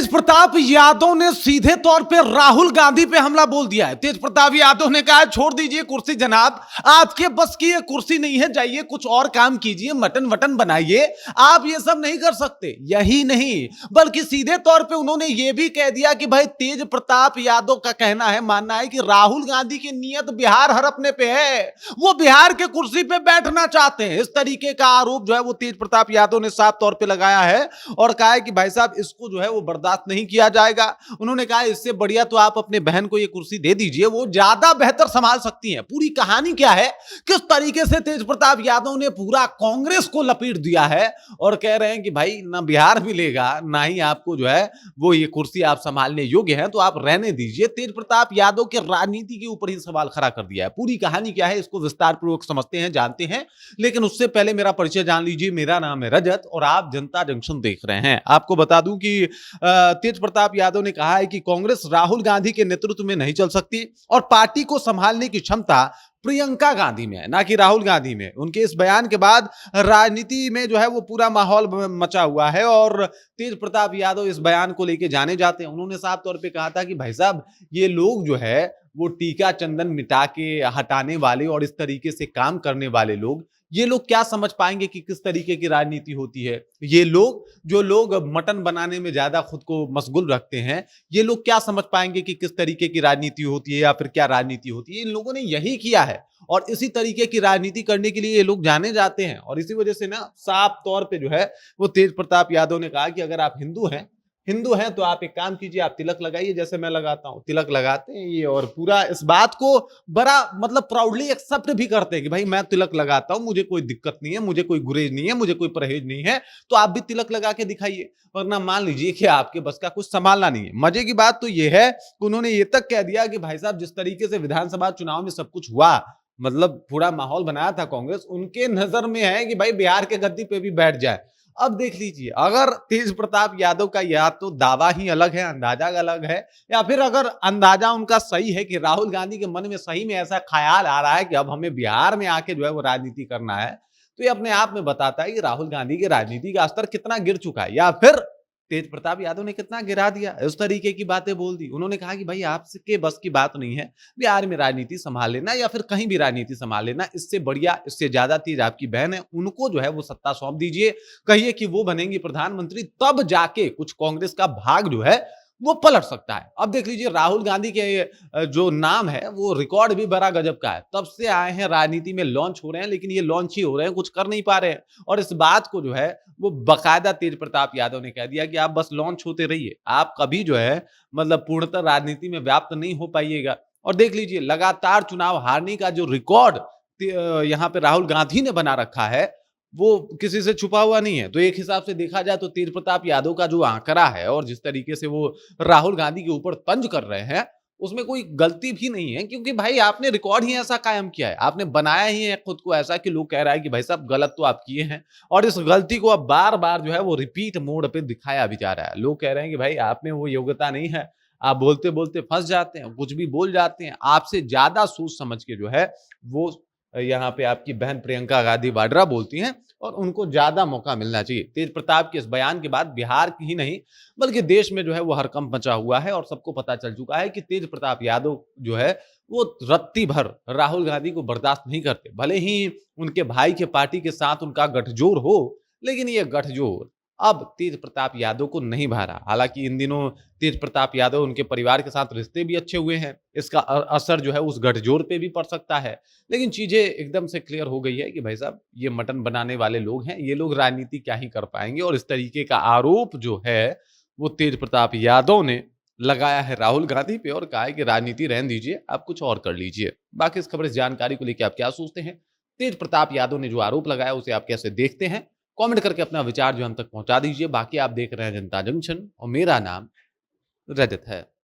तेज प्रताप यादव ने सीधे तौर पे राहुल गांधी पे हमला बोल दिया है। तेज प्रताप यादव ने कहा छोड़ दीजिए कुर्सी जनाब, आपके बस की ये कुर्सी नहीं है, जाइए कुछ और काम कीजिए, मटन वटन बनाइए, आप ये सब नहीं कर सकते। यही नहीं बल्कि सीधे तौर पे उन्होंने ये भी कह दिया कि भाई तेज प्रताप यादव का कहना है, मानना है कि राहुल गांधी की नीयत बिहार हड़पने पे है, वो बिहार के कुर्सी पे बैठना चाहते हैं। इस तरीके का आरोप जो है वो तेज प्रताप यादव ने साफ तौर पे लगाया है और कहा है कि भाई साहब इसको जो है वो बर्दाश्त नहीं किया जाएगा। उन्होंने कहा इससे बढ़िया तो आप अपने बहन को ये कुर्सी दे दीजिए, वो ज्यादा बेहतर संभाल सकती हैं। पूरी कहानी क्या है, किस तरीके से तेज प्रताप यादव ने पूरा कांग्रेस को लपेट दिया है और कह रहे हैं कि भाई ना बिहार मिलेगा ना ही आपको जो है वो ये कुर्सी आप संभालने योग्य हैं, तो आप रहने दीजिए। तेज प्रताप यादव के राजनीति के ऊपर ही सवाल खड़ा कर दिया है। पूरी कहानी क्या है इसको विस्तार पूर्वक समझते हैं, जानते हैं, लेकिन उससे पहले मेरा परिचय जान लीजिए। मेरा नाम है रजत और आप जनता जंक्शन देख रहे हैं। आपको बता दूं कि तेज प्रताप यादव ने कहा है कि कांग्रेस राहुल गांधी के नेतृत्व में नहीं चल सकती और पार्टी को संभालने की क्षमता प्रियंका गांधी में है, ना कि राहुल गांधी में। उनके इस बयान के बाद राजनीति में जो है वो पूरा माहौल मचा हुआ है और तेज प्रताप यादव इस बयान को लेके जाने जाते हैं। उन्होंने साफ तौर पे कहा था कि भाई साहब ये लोग जो है वो टीका चंदन मिटा के हटाने वाले और इस तरीके से काम करने वाले लोग, ये लोग क्या समझ पाएंगे कि किस तरीके की राजनीति होती है। ये लोग जो लोग मटन बनाने में ज्यादा खुद को मशगूल रखते हैं, ये लोग क्या समझ पाएंगे कि किस तरीके की राजनीति होती है या फिर क्या राजनीति होती है। इन लोगों ने यही किया है और इसी तरीके की राजनीति करने के लिए ये लोग जाने जाते हैं। और इसी वजह से ना साफ तौर पे जो है वो तेज प्रताप यादव ने कहा कि अगर आप हिंदू हैं तो आप एक काम कीजिए, आप तिलक लगाइए जैसे मैं लगाता हूं। तिलक लगाते हैं ये और पूरा इस बात को बड़ा मतलब प्राउडली एक्सेप्ट भी करते हैं कि भाई मैं तिलक लगाता हूं, मुझे कोई दिक्कत नहीं है, मुझे कोई गुरेज नहीं है, मुझे कोई परहेज नहीं है, तो आप भी तिलक लगा के दिखाइए। वरना मान लीजिए कि आपके बस का कुछ संभालना नहीं है। मजे की बात तो ये है कि उन्होंने ये तक कह दिया कि भाई साहब जिस तरीके से विधानसभा चुनाव में सब कुछ हुआ, मतलब पूरा माहौल बनाया था कांग्रेस, उनके नजर में है कि भाई बिहार के गद्दी पे भी बैठ जाए। अब देख लीजिए, अगर तेज प्रताप यादव का या तो दावा ही अलग है, अंदाजा अलग है, या फिर अगर अंदाजा उनका सही है कि राहुल गांधी के मन में सही में ऐसा ख्याल आ रहा है कि अब हमें बिहार में आके जो है वो राजनीति करना है, तो ये अपने आप में बताता है कि राहुल गांधी के राजनीति का स्तर कितना गिर चुका है या फिर तेज प्रताप यादव ने कितना गिरा दिया। उस तरीके की बातें बोल दी। उन्होंने कहा कि भाई आपके बस की बात नहीं है बिहार में राजनीति संभाल लेना या फिर कहीं भी राजनीति संभाल लेना, इससे बढ़िया इससे ज्यादा तेज आपकी बहन है, उनको जो है वो सत्ता सौंप दीजिए, कहिए कि वो बनेंगी प्रधानमंत्री, तब जाके कुछ कांग्रेस का भाग जो है वो पलट सकता है। अब देख लीजिए राहुल गांधी के जो नाम है वो रिकॉर्ड भी बड़ा गजब का है। तब से आए हैं राजनीति में, लॉन्च हो रहे हैं, लेकिन ये लॉन्च ही हो रहे हैं, कुछ कर नहीं पा रहे हैं। और इस बात को जो है वो बकायदा तेज प्रताप यादव ने कह दिया कि आप बस लॉन्च होते रहिए, आप कभी जो है मतलब पूर्णतः राजनीति में व्याप्त नहीं हो पाइएगा। और देख लीजिए लगातार चुनाव हारने का जो रिकॉर्ड यहाँ पे राहुल गांधी ने बना रखा है वो किसी से छुपा हुआ नहीं है। तो एक हिसाब से देखा जाए तो तेज प्रताप यादव का जो आंकड़ा है और जिस तरीके से वो राहुल गांधी के ऊपर तंज कर रहे हैं, उसमें कोई गलती भी नहीं है, क्योंकि भाई आपने रिकॉर्ड ही ऐसा कायम किया है, आपने बनाया ही है खुद को ऐसा कि लोग कह रहा है कि भाई साहब गलत तो आप किए हैं, और इस गलती को अब बार बार जो है वो रिपीट मोड पे दिखाया भी जा रहा है। लोग कह रहे हैं कि भाई आप में वो योग्यता नहीं है, आप बोलते बोलते फंस जाते हैं, कुछ भी बोल जाते हैं, आपसे ज्यादा सोच समझ के जो है वो यहाँ पे आपकी बहन प्रियंका गांधी वाड्रा बोलती हैं और उनको ज्यादा मौका मिलना चाहिए। तेज प्रताप के इस बयान के बाद बिहार की ही नहीं बल्कि देश में जो है वो हड़कंप मचा हुआ है और सबको पता चल चुका है कि तेज प्रताप यादव जो है वो रत्ती भर राहुल गांधी को बर्दाश्त नहीं करते। भले ही उनके भाई के पार्टी के साथ उनका गठजोड़ हो, लेकिन ये गठजोड़ अब तेज प्रताप यादव को नहीं भा रहा। हालांकि इन दिनों तेज प्रताप यादव उनके परिवार के साथ रिश्ते भी अच्छे हुए हैं, इसका असर जो है उस गठजोड़ पे भी पड़ सकता है। लेकिन चीजें एकदम से क्लियर हो गई है कि भाई साहब ये मटन बनाने वाले लोग हैं, ये लोग राजनीति क्या ही कर पाएंगे। और इस तरीके का आरोप जो है वो तेज प्रताप यादव ने लगाया है राहुल गांधी पे और कहा है कि राजनीति रहने दीजिए, आप कुछ और कर लीजिए। बाकी इस खबर, इस जानकारी को लेकर आप क्या सोचते हैं? तेज प्रताप यादव ने जो आरोप लगाया उसे आप कैसे देखते हैं? कमेंट करके अपना विचार जो हम तक पहुंचा दीजिए। बाकी आप देख रहे हैं जनता जंक्शन और मेरा नाम रजत है।